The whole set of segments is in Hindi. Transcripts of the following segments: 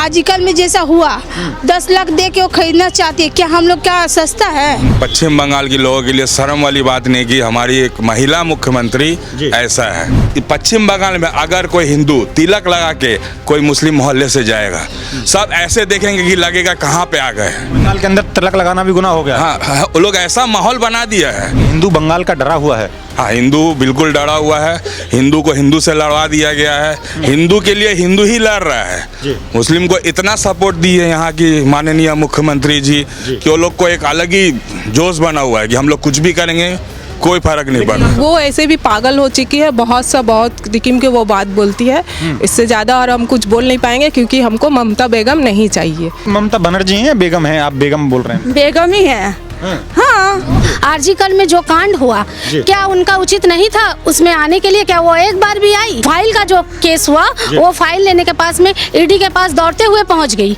आजकल में जैसा हुआ 10 लाख दे के वो खरीदना चाहती है, क्या हम लोग क्या सस्ता है? पश्चिम बंगाल के लोगों के लिए शर्म वाली बात नहीं कि हमारी एक महिला मुख्यमंत्री ऐसा है कि पश्चिम बंगाल में अगर कोई हिंदू तिलक लगा के कोई मुस्लिम मोहल्ले से जाएगा, सब ऐसे देखेंगे कि लगेगा कहाँ पे आ गए। बंगाल के अंदर तिलक लगाना भी गुनाह हो गया। हाँ, वो लोग ऐसा माहौल बना दिया है। हिंदू बंगाल का डरा हुआ है। हाँ, हिंदू बिल्कुल डरा हुआ है। हिंदू को हिंदू से लड़वा दिया गया है। हिंदू के लिए हिंदू ही लड़ रहा है। मुस्लिम को इतना सपोर्ट दी है यहाँ की माननीय मुख्यमंत्री जी कि वो लोग को एक अलग ही जोश बना हुआ है कि हम लोग कुछ भी करेंगे, कोई फर्क नहीं पड़ रहा। वो ऐसे भी पागल हो चुकी है, बहुत किस्म के वो बात बोलती है। इससे ज़्यादा और हम कुछ बोल नहीं पाएंगे क्योंकि हमको ममता बेगम नहीं चाहिए। ममता बनर्जी हैं, बेगम है, आप बेगम बोल रहे हैं। बेगम ही है। हाँ, आरजीकर में जो कांड हुआ क्या उनका उचित नहीं था उसमें आने के लिए? क्या वो एक बार भी आई? फाइल का जो केस हुआ वो फाइल लेने के पास में ईडी के पास दौड़ते हुए पहुंच गई।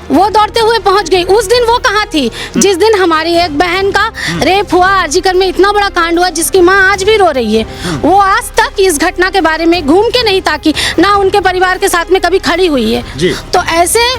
वो दौड़ते हुए पहुंच गई। उस दिन वो कहाँ थी जिस दिन हमारी एक बहन का रेप हुआ, आरजीकर में इतना बड़ा कांड हुआ जिसकी माँ आज भी रो रही है। वो आज तक इस घटना के बारे में घूम के नहीं ताकी, ना उनके परिवार के साथ में कभी खड़ी हुई है। तो ऐसे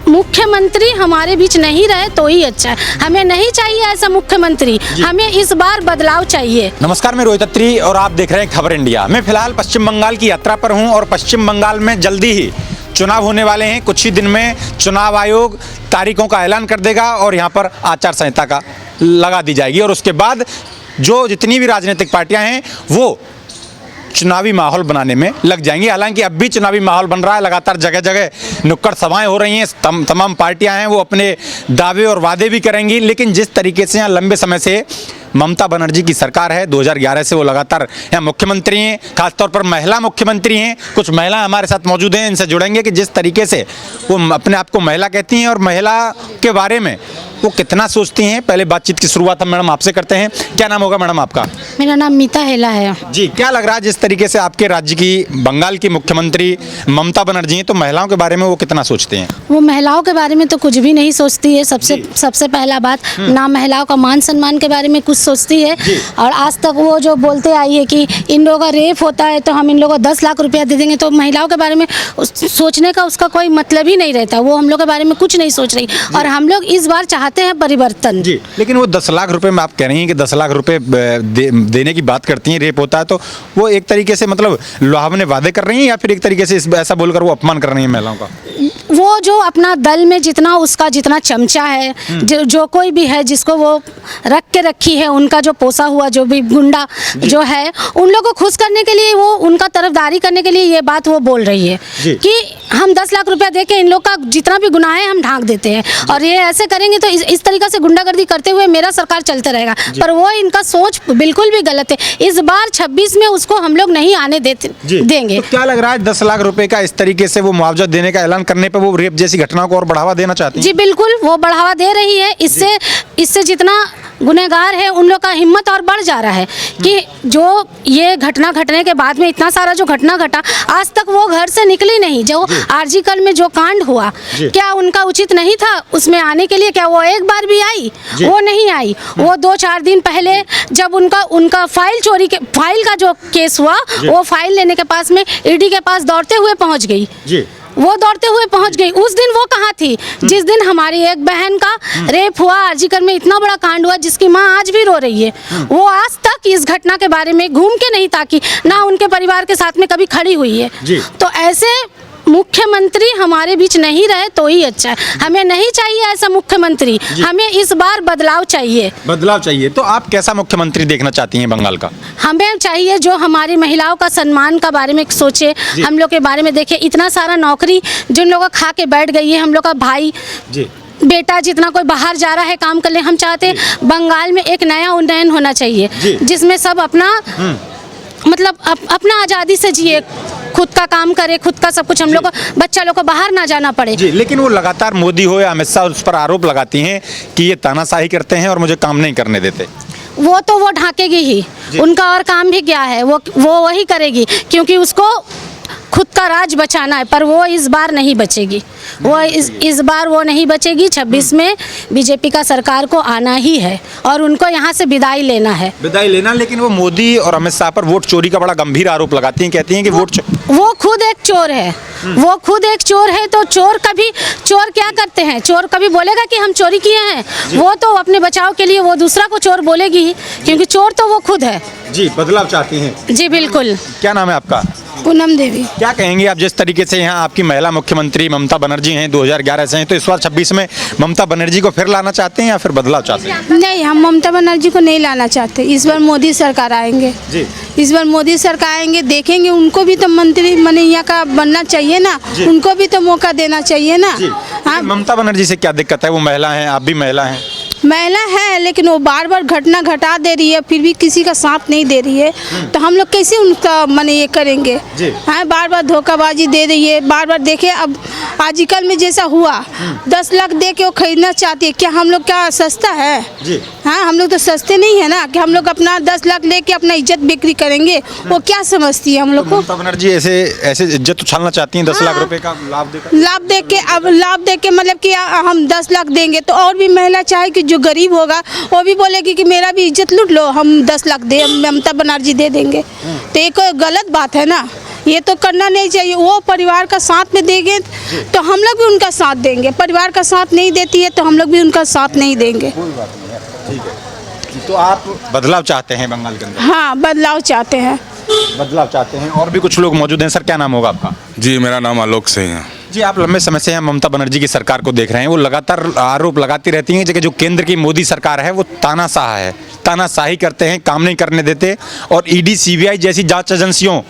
मुख्यमंत्री हमारे बीच नहीं रहे तो ही अच्छा है। हमें नहीं चाहिए ऐसा मुख्यमंत्री, हमें इस बार बदलाव चाहिए। नमस्कार, मैं रोहित अत्री और आप देख रहे हैं खबर इंडिया। मैं फिलहाल पश्चिम बंगाल की यात्रा पर हूं और पश्चिम बंगाल में जल्दी ही चुनाव होने वाले हैं। कुछ ही दिन में चुनाव आयोग तारीखों का ऐलान कर देगा और यहाँ पर आचार संहिता का लगा दी जाएगी और उसके बाद जो जितनी भी राजनीतिक पार्टियां हैं वो चुनावी माहौल बनाने में लग जाएंगी। हालांकि अब भी चुनावी माहौल बन रहा है, लगातार जगह जगह नुक्कड़ सभाएं हो रही हैं। तमाम पार्टियां हैं वो अपने दावे और वादे भी करेंगी, लेकिन जिस तरीके से यहाँ लंबे समय से ममता बनर्जी की सरकार है, 2011 से वो लगातार यहाँ मुख्यमंत्री हैं, खासतौर पर महिला मुख्यमंत्री हैं। कुछ महिला हमारे साथ मौजूद हैं, इनसे जुड़ेंगे कि जिस तरीके से वो अपने आप को महिला कहती हैं और महिला के बारे में वो कितना सोचती हैं। पहले बातचीत की शुरुआत हम मैडम आपसे करते हैं। क्या नाम होगा मैडम आपका? मेरा नाम मीता हेला है। जी, क्या लग रहा है जिस तरीके से आपके राज्य की बंगाल की मुख्यमंत्री ममता बनर्जी हैं, तो महिलाओं के बारे में वो कितना सोचते हैं? वो महिलाओं के बारे में तो कुछ भी नहीं सोचती है। सबसे पहला बात, ना महिलाओं का मान सम्मान के बारे में कुछ सोचती है। और आज तक वो जो बोलते आई है कि इन लोगों का रेप होता है तो हम इन लोगों को 10 लाख रुपया दे देंगे, तो महिलाओं के बारे में सोचने का उसका कोई मतलब ही नहीं रहता। वो हम लोग के बारे में कुछ नहीं सोच रही और हम लोग इस बार चाहते हैं परिवर्तन। जी, लेकिन वो 10 लाख रुपए में आप कह रही हैं कि 10 लाख रुपए देने की बात करती हैं, रेप होता है, तो वो एक तरीके से मतलब लुभावने वादे कर रही हैं या फिर एक तरीके से ऐसा बोलकर वो अपमान कर रही हैं महिलाओं का? वो जो अपना दल में जितना चमचा है, जो कोई भी है जिसको वो रख के रखी है, उनका जो पोसा हुआ जो भी गुंडा जो है, उन लोगों को खुश करने के लिए, वो उनका तरफदारी करने के लिए ये बात वो बोल रही है कि हम 10 लाख रुपया दे के इन लोग का जितना भी गुनाह है हम ढांक देते हैं और ये ऐसे करेंगे तो इस तरीके से गुंडागर्दी करते हुए मेरा सरकार चलते रहेगा। पर वो इनका सोच बिल्कुल भी गलत है। इस बार 26 में उसको हम लोग नहीं आने देंगे। तो क्या लग रहा है 10 लाख रुपए का इस तरीके से वो मुआवजा देने का ऐलान करने पर वो रेप जैसी घटनाओं को और बढ़ावा देना चाहती है? जी बिल्कुल, वो बढ़ावा दे रही है। इससे जितना गुनहगार है उन लोग का हिम्मत और बढ़ जा रहा है कि जो ये घटना घटने के बाद में इतना सारा जो घटना घटा, आज तक वो घर से निकली नहीं। जो आरजीकर में जो कांड हुआ क्या उनका उचित नहीं था उसमें आने के लिए? क्या वो एक बार भी आई? वो नहीं आई। वो 2-4 दिन पहले जब उनका फाइल का जो केस हुआ वो फाइल लेने के पास में ईडी के पास दौड़ते हुए पहुंच गई। वो दौड़ते हुए पहुंच गई। उस दिन वो कहाँ थी जिस दिन हमारी एक बहन का रेप हुआ, आरजीकर में इतना बड़ा कांड हुआ जिसकी माँ आज भी रो रही है। वो आज तक इस घटना के बारे में घूम के नहीं ताकी, ना उनके परिवार के साथ में कभी खड़ी हुई है। तो ऐसे मुख्यमंत्री हमारे बीच नहीं रहे तो ही अच्छा है। हमें नहीं चाहिए ऐसा मुख्यमंत्री, हमें इस बार बदलाव चाहिए। बदलाव चाहिए। तो आप कैसा मुख्यमंत्री देखना चाहती हैं बंगाल का? हमें चाहिए जो हमारी महिलाओं का सम्मान का बारे में सोचे, हम लोग के बारे में देखे। इतना सारा नौकरी जिन लोगों का खा के बैठ गई है, हम लोग का भाई बेटा जितना कोई बाहर जा रहा है काम कर ले, हम चाहते बंगाल में एक नया उन्नयन होना चाहिए जिसमें सब अपना मतलब अपना आज़ादी से जिए, खुद का काम करे, खुद का सब कुछ। हम लोग को बच्चा लोग को बाहर ना जाना पड़े। लेकिन वो लगातार मोदी हो या अमित शाह उस पर आरोप लगाती हैं कि ये तानाशाही करते हैं और मुझे काम नहीं करने देते। वो तो वो ढांकेगी ही, उनका और काम भी क्या है, वो वही करेगी क्योंकि उसको खुद का राज बचाना है, पर वो इस बार नहीं बचेगी। वो इस बार वो नहीं बचेगी। 26 में बीजेपी का सरकार को आना ही है और उनको यहाँ से विदाई लेना है। विदाई लेना, लेकिन वो मोदी और अमित शाह पर वोट चोरी का बड़ा गंभीर आरोप लगाती हैं, कहती हैं कि वो खुद एक चोर है। वो खुद एक चोर है, तो चोर क्या करते हैं? चोर कभी बोलेगा कि हम चोरी किए हैं? वो तो अपने बचाव के लिए वो दूसरा को चोर बोलेगी ही, क्योंकि चोर तो वो खुद है। जी, बदलाव चाहती हैं। जी बिल्कुल। क्या नाम है आपका? पूनम देवी। क्या कहेंगे आप, जिस तरीके से यहाँ आपकी महिला मुख्यमंत्री ममता बनर्जी हैं, 2011 से हैं, तो इस बार 26 में ममता बनर्जी को फिर लाना चाहते हैं या फिर बदलाव चाहते हैं? नहीं, हम ममता बनर्जी को नहीं लाना चाहते। इस बार मोदी सरकार आएंगे जी। इस बार मोदी सरकार आएंगे, देखेंगे। उनको भी तो मंत्री यहाँ का बनना चाहिए ना, उनको भी तो मौका देना चाहिए ना। हाँ, ममता बनर्जी से क्या दिक्कत है? वो महिला हैं, आप भी महिला हैं। महिला है, लेकिन वो बार बार घटना घटा दे रही है, फिर भी किसी का साथ नहीं दे रही है। तो हम लोग कैसे उनका ये करेंगे? हाँ, बार बार धोखाबाजी दे रही है। बार बार देखे, अब आजकल में जैसा हुआ 10 लाख दे के वो खरीदना चाहती है। क्या हम लोग क्या सस्ता है? हाँ, हम लोग तो सस्ते नहीं है ना कि हम लोग अपना 10 लाख लेके अपना इज्जत बिक्री करेंगे। वो क्या समझती है हम लोग को? ममता बनर्जी ऐसे इज्जत उछालना चाहती हैं 10 लाख रुपए का लाभ दे के मतलब कि हम 10 लाख देंगे तो और भी महिला चाहे कि जो गरीब होगा वो भी बोलेगी कि मेरा भी इज्जत लूट लो, हम 10 लाख दे ममता बनर्जी दे देंगे। तो ये कोई गलत बात है ना, ये तो करना नहीं चाहिए। वो परिवार का साथ में देंगे तो हम लोग भी उनका साथ देंगे। परिवार का साथ नहीं देती है तो हम लोग भी उनका साथ नहीं देंगे। ठीक है, तो आप बदलाव चाहते हैं बंगाल के अंदर? हाँ, बदलाव चाहते हैं। बदलाव चाहते हैं। और भी कुछ लोग मौजूद हैं। सर, क्या नाम होगा आपका? जी, मेरा नाम आलोक सिंह है। जी, आप लंबे समय से ममता बनर्जी की सरकार को देख रहे हैं। वो लगातार आरोप लगाती रहती हैं कि जो केंद्र की मोदी सरकार है वो तानाशाह है, तानाशाही करते हैं, काम नहीं करने देते, और ईडी सीबीआई जैसी जांच एजेंसियों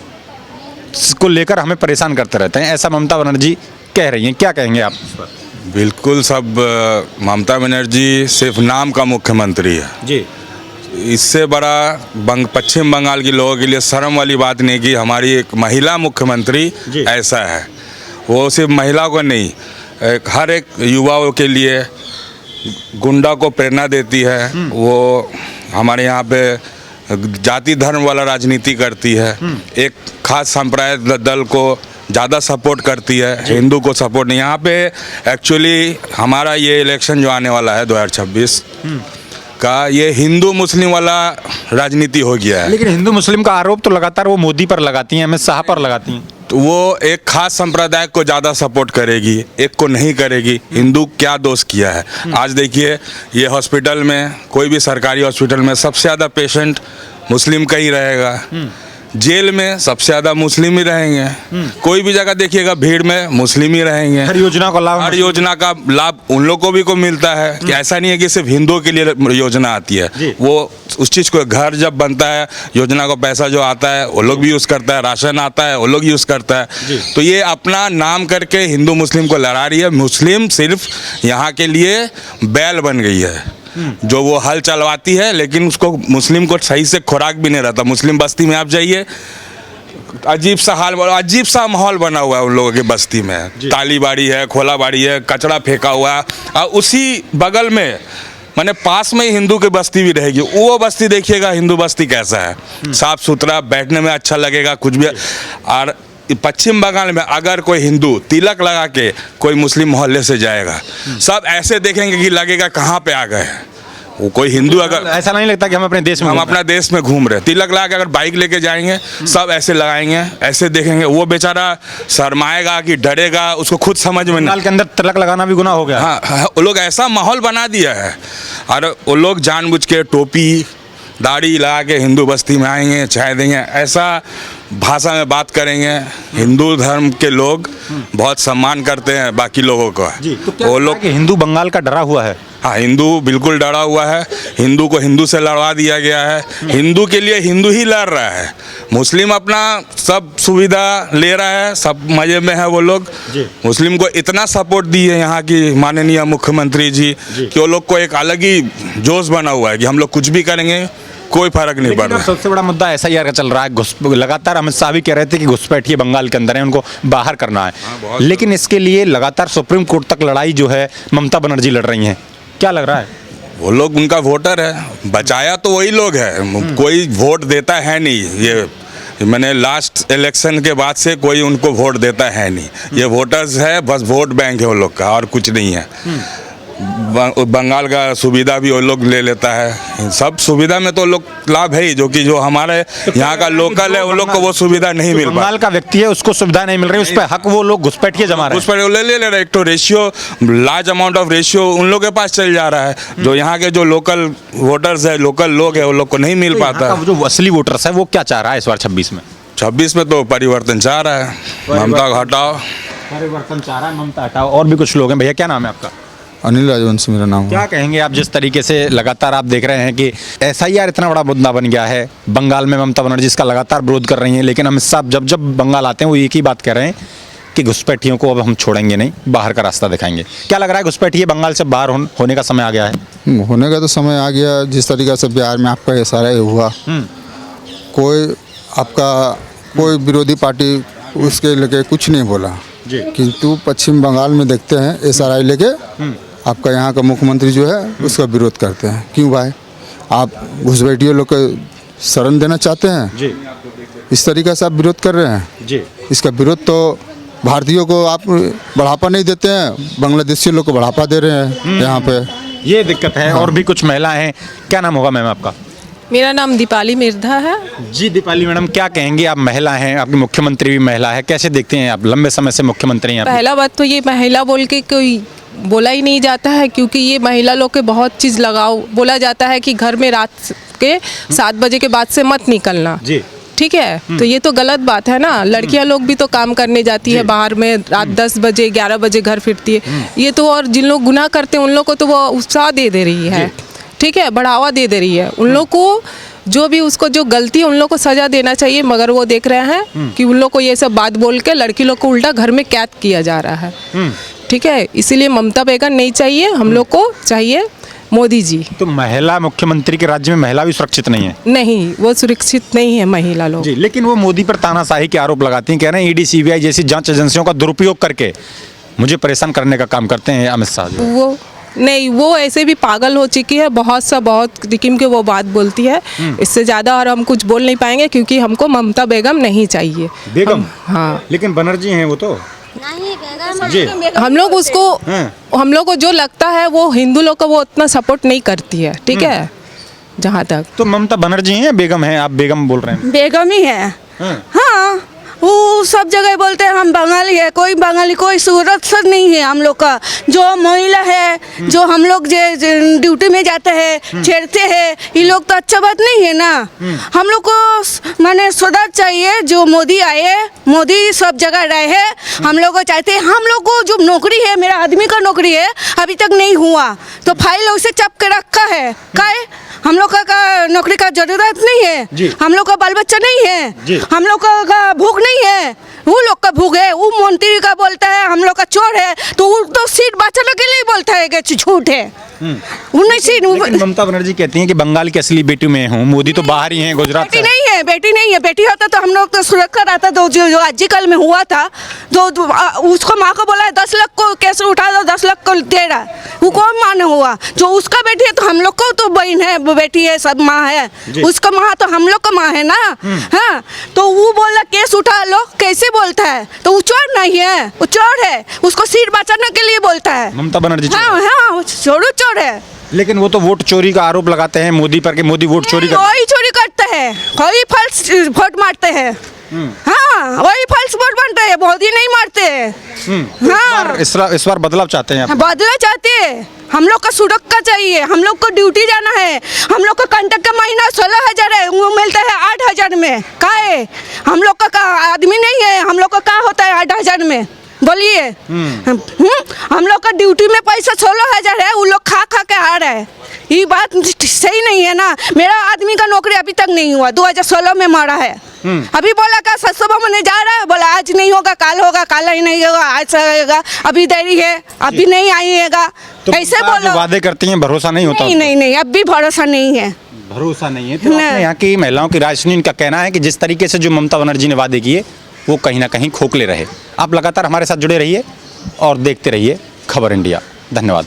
को लेकर हमें परेशान करते रहते हैं। ऐसा ममता बनर्जी कह रही हैं, क्या कहेंगे आप इस पर? बिल्कुल, सब ममता बनर्जी सिर्फ नाम का मुख्यमंत्री है जी। इससे बड़ा पश्चिम बंगाल के लोगों के लिए शर्म वाली बात नहीं कि हमारी एक महिला मुख्यमंत्री ऐसा है। वो सिर्फ महिला को नहीं, हर एक युवाओं के लिए गुंडा को प्रेरणा देती है। वो हमारे यहाँ पे जाति धर्म वाला राजनीति करती है। एक खास संप्रदाय दल को ज़्यादा सपोर्ट करती है, हिंदू को सपोर्ट नहीं। यहाँ पे एक्चुअली हमारा ये इलेक्शन जो आने वाला है 2026 का, ये हिंदू मुस्लिम वाला राजनीति हो गया है। लेकिन हिंदू मुस्लिम का आरोप तो लगातार वो मोदी पर लगाती हैं, अमित शाह पर लगाती हैं। तो वो एक खास संप्रदाय को ज़्यादा सपोर्ट करेगी, एक को नहीं करेगी। हिंदू क्या दोष किया है? आज देखिए, ये हॉस्पिटल में, कोई भी सरकारी हॉस्पिटल में सबसे ज़्यादा पेशेंट मुस्लिम का ही रहेगा। जेल में सबसे ज़्यादा मुस्लिम ही रहेंगे। कोई भी जगह देखिएगा, भीड़ में मुस्लिम ही रहेंगे। हर योजना का लाभ उन लोगों को भी मिलता है कि ऐसा नहीं है कि सिर्फ हिंदुओं के लिए योजना आती है। वो उस चीज़ को, घर जब बनता है, योजना का पैसा जो आता है वो लोग भी यूज़ करता है, राशन आता है वो लोग यूज़ करता है। तो ये अपना नाम करके हिंदू मुस्लिम को लड़ा रही है। मुस्लिम सिर्फ यहाँ के लिए बैल बन गई है, जो वो हल चलवाती है, लेकिन उसको मुस्लिम को सही से खुराक भी नहीं रहता। मुस्लिम बस्ती में आप जाइए, अजीब सा माहौल बना हुआ है उन लोगों की बस्ती में। ताली बाड़ी है, खोला बाड़ी है, कचरा फेंका हुआ है, और उसी बगल में माने पास में ही हिंदू की बस्ती भी रहेगी। वो बस्ती देखिएगा, हिंदू बस्ती कैसा है, साफ सुथरा, बैठने में अच्छा लगेगा, कुछ भी। और पश्चिम बंगाल में अगर कोई हिंदू तिलक लगा के कोई मुस्लिम मोहल्ले से जाएगा, सब ऐसे देखेंगे कि लगेगा कहाँ पे आ गए। वो कोई हिंदू, अगर ऐसा नहीं लगता कि हम अपने देश में घूम रहे, तिलक लगा के अगर बाइक लेके जाएंगे, सब ऐसे लगाएंगे, ऐसे देखेंगे। वो बेचारा शर्माएगा कि डरेगा, उसको खुद समझ में नहीं। के अंदर तिलक लगाना भी गुनाह हो गया। हाँ, वो लोग ऐसा माहौल बना दिया है, और वो लोग जानबूझ के टोपी दाढ़ी लगा के हिंदू बस्ती में आएंगे, चाय देंगे, ऐसा भाषा में बात करेंगे। हिंदू धर्म के लोग बहुत सम्मान करते हैं बाकी लोगों का। तो वो लोग हिंदू बंगाल का डरा हुआ है। हाँ, हिंदू बिल्कुल डरा हुआ है। हिंदू को हिंदू से लड़वा दिया गया है। हिंदू के लिए हिंदू ही लड़ रहा है। मुस्लिम अपना सब सुविधा ले रहा है, सब मज़े में है वो लोग। मुस्लिम को इतना सपोर्ट दी है यहाँ की माननीय मुख्यमंत्री जी कि वो लोग को एक अलग ही जोश बना हुआ है कि हम लोग कुछ भी करेंगे, कोई फर्क नहीं पड़ रहा। सबसे बड़ा मुद्दा SIR का चल रहा है। लगातार अमित शाह भी कह रहे थे कि घुसपैठिए बंगाल के अंदर है, उनको बाहर करना है। लेकिन इसके लिए लगातार सुप्रीम कोर्ट तक लड़ाई जो है ममता बनर्जी लड़ रही हैं। क्या लग रहा है? वो लोग उनका वोटर है, बचाया तो वही लोग है। कोई वोट देता है नहीं। ये मैंने लास्ट इलेक्शन के बाद से कोई उनको वोट देता है नहीं। ये वोटर्स है, बस वोट बैंक है वो लोग का, और कुछ नहीं है। बंगाल का सुविधा भी वो लोग ले लेता है। सब सुविधा में तो लोग लाभ है ही, जो हमारे यहाँ का लोकल है, वो लोग को वो सुविधा नहीं मिल बंगाल का व्यक्ति है उसको सुविधा नहीं मिल रही, उस पर हक वो लोग घुसपैठिए जमा रहे हैं। उस पर ले रहे। एक तो ratio, large amount of ratio उन लोग के पास चल जा रहा है। जो यहाँ के जो लोकल वोटर्स है, लोकल लोग है, वो लोग को नहीं मिल पाता। जो असली वोटर्स है वो क्या चाह रहा है इस बार 26 में? 26 में तो परिवर्तन चाह रहा है, ममता हटाओ। परिवर्तन चाह रहा है, ममता हटाओ। और भी कुछ लोग हैं। भैया क्या नाम है आपका? अनिल राजवंशी मेरा नाम है। क्या कहेंगे आप, जिस तरीके से लगातार आप देख रहे हैं कि SIR इतना बड़ा मुद्दा बन गया है, बंगाल में ममता बनर्जी इसका लगातार विरोध कर रही हैं, लेकिन अमित शाह जब बंगाल आते हैं वो एक ही बात कह रहे हैं कि घुसपैठियों को अब हम छोड़ेंगे नहीं, बाहर का रास्ता दिखाएंगे। क्या लग रहा है, घुसपैठिए बंगाल से बाहर होने का समय आ गया है? होने का तो समय आ गया। जिस तरीके से बिहार में आपका SRI हुआ, कोई विरोधी पार्टी उसके लेके कुछ नहीं बोला, किंतु पश्चिम बंगाल में देखते हैं SRI लेके आपका यहाँ का मुख्यमंत्री जो है उसका विरोध करते हैं। क्यों भाई, आप घुसपैठियों लोग को शरण देना चाहते हैं जी। इस तरीके से आप विरोध कर रहे हैं जी। इसका विरोध तो भारतीयों को आप बढ़ावा नहीं देते हैं, बांग्लादेशी लोग को बढ़ावा दे रहे हैं यहाँ पे। ये दिक्कत है। और भी कुछ महिला हैं। क्या नाम होगा मैम आपका? मेरा नाम दीपाली मिर्धा है। जी दीपाली मैडम, क्या कहेंगे, आप महिला हैं, आपकी मुख्यमंत्री भी महिला है, कैसे देखते हैं आप? लंबे समय से मुख्यमंत्री हैं आप। पहला बात तो ये महिला बोल के कोई बोला ही नहीं जाता है, क्योंकि ये महिला लोग के बहुत चीज़ लगाओ। बोला जाता है कि घर में रात के 7 बजे के बाद से मत निकलना जी। ठीक है, तो ये तो गलत बात है ना। लड़कियां लोग भी तो काम करने जाती है बाहर में, रात 10 बजे 11 बजे घर फिरती है। ये तो, और जिन लोग गुनाह करते हैं उन लोग को तो वो उत्साह दे रही है, ठीक है, बढ़ावा दे रही है। उन लोग को जो भी उसको जो गलती है उन लोग को सजा देना चाहिए, मगर वो देख रहे हैं कि उन लोग को ये सब बात बोल के लड़की लोग को उल्टा घर में कैद किया जा रहा है। ठीक है, इसीलिए ममता बेगम नहीं चाहिए, हम लोग को चाहिए मोदी जी। तो महिला मुख्यमंत्री के राज्य में महिला भी सुरक्षित नहीं है? नहीं, वो सुरक्षित नहीं है महिला लोग जी। लेकिन वो मोदी पर तानाशाही के आरोप लगाती हैं, कह रहे हैं ED CBI जैसी जांच एजेंसियों का दुरुपयोग करके मुझे परेशान करने का काम करते हैं अमित शाह जी। वो नहीं, वो ऐसे भी पागल हो चुकी है, बहुत किस्म के वो बात बोलती है। इससे ज़्यादा और हम कुछ बोल नहीं पाएंगे, क्योंकि हमको ममता बेगम नहीं चाहिए। बेगम? हाँ, लेकिन बनर्जी हैं वो तो। जी। हम लोग उसको, हम लोग को जो लगता है वो हिंदू लोग को वो उतना सपोर्ट नहीं करती है, ठीक है, जहाँ तक। तो ममता बनर्जी हैं, बेगम हैं? आप बेगम बोल रहे हैं। बेगम ही है। हाँ, वो सब जगह बोलते हैं हम बंगाली है, कोई बंगाली कोई सुरक्षा नहीं है हम लोग का। जो महिला है, जो हम लोग जो ड्यूटी में जाते हैं, छेड़ते हैं, ये लोग तो अच्छा बात नहीं है ना। हम लोग को माने सुधार चाहिए। जो मोदी आए, मोदी सब जगह रहे हैं, हम लोग को चाहते हैं। हम लोग को जो नौकरी है, मेरा आदमी का नौकरी है, अभी तक नहीं हुआ, तो फाइल उसे चप के रखा है। काहे हम लोग का नौकरी का जरूरत नहीं है, हम लोग का बाल बच्चा नहीं है, हम लोग का भूख नहीं है, वो लोग का भूख है। वो मंत्री का बोलता है हम लोग का चोर है, तो वो तो सीट बचाने के लिए बोलता है कि झूठ है। लेकिन ममता बनर्जी कहती हैं कि बंगाल की असली बेटी मैं हूँ, मोदी तो बाहर ही हैं, गुजरात बेटी नहीं है, बेटी नहीं है। बेटी होता तो हम लोग तो सुरक्षा रहता। तो जो आजकल में हुआ था, तो उसको माँ को बोला है 10 लाख को कैसे उठा दो, 10 लाख को दे रहा, वो कौन माँ ने हुआ? जो उसका बेटी है, तो हम लोग को तो बहन है, बेटी है, सब माँ है। उसका माँ तो हम लोग का माँ है ना। हाँ, तो वो बोला केस उठा लो, कैसे बोलता है? तो वो चोर नहीं है, वो चोर है, उसको सीट बचाने के लिए बोलता है ममता बनर्जी। हाँ हाँ, चोर है। लेकिन वो तो वोट चोरी का आरोप लगाते हैं मोदी पर, कि मोदी वोट चोरी करता है। वही चोरी करता है, वही फॉल्स वोट मारते हैं। हाँ, वही फॉल्स वोट बनते हैं, मोदी नहीं मारते हैं। हाँ, इस बार बदलाव चाहते हैं आप? बदला चाहते हैं। हम लोग का सुरक्षा चाहिए, हम लोग को ड्यूटी जाना है। हम लोग का कंडक्ट का महीना 16,000 है, वो मिलता है 8,000 में। का है, हम लोग का आदमी नहीं है, हम लोग का क्या होता है 8,000 में? बोलिए। हम लोग का ड्यूटी में पैसा 16,000 है, वो लोग खा के आ रहा है। ये बात सही नहीं है ना। मेरा आदमी का नौकरी अभी तक नहीं हुआ, 2016 में मारा है। अभी बोला का सस्ता में जा रहा है, बोला आज नहीं होगा, काल होगा, काल ही नहीं होगा, आज आएगा, अभी देरी है, अभी नहीं आइएगा। तो ऐसे बोलो। वादे करती हैं, भरोसा नहीं होता? नहीं, अब भी भरोसा नहीं है। भरोसा नहीं है। तो अपने यहाँ की महिलाओं की राजनीति का कहना है कि जिस तरीके से जो ममता बनर्जी ने वादे किए वो कहीं ना कहीं खोखले रहे। आप लगातार हमारे साथ जुड़े रहिए और देखते रहिए खबर इंडिया। धन्यवाद।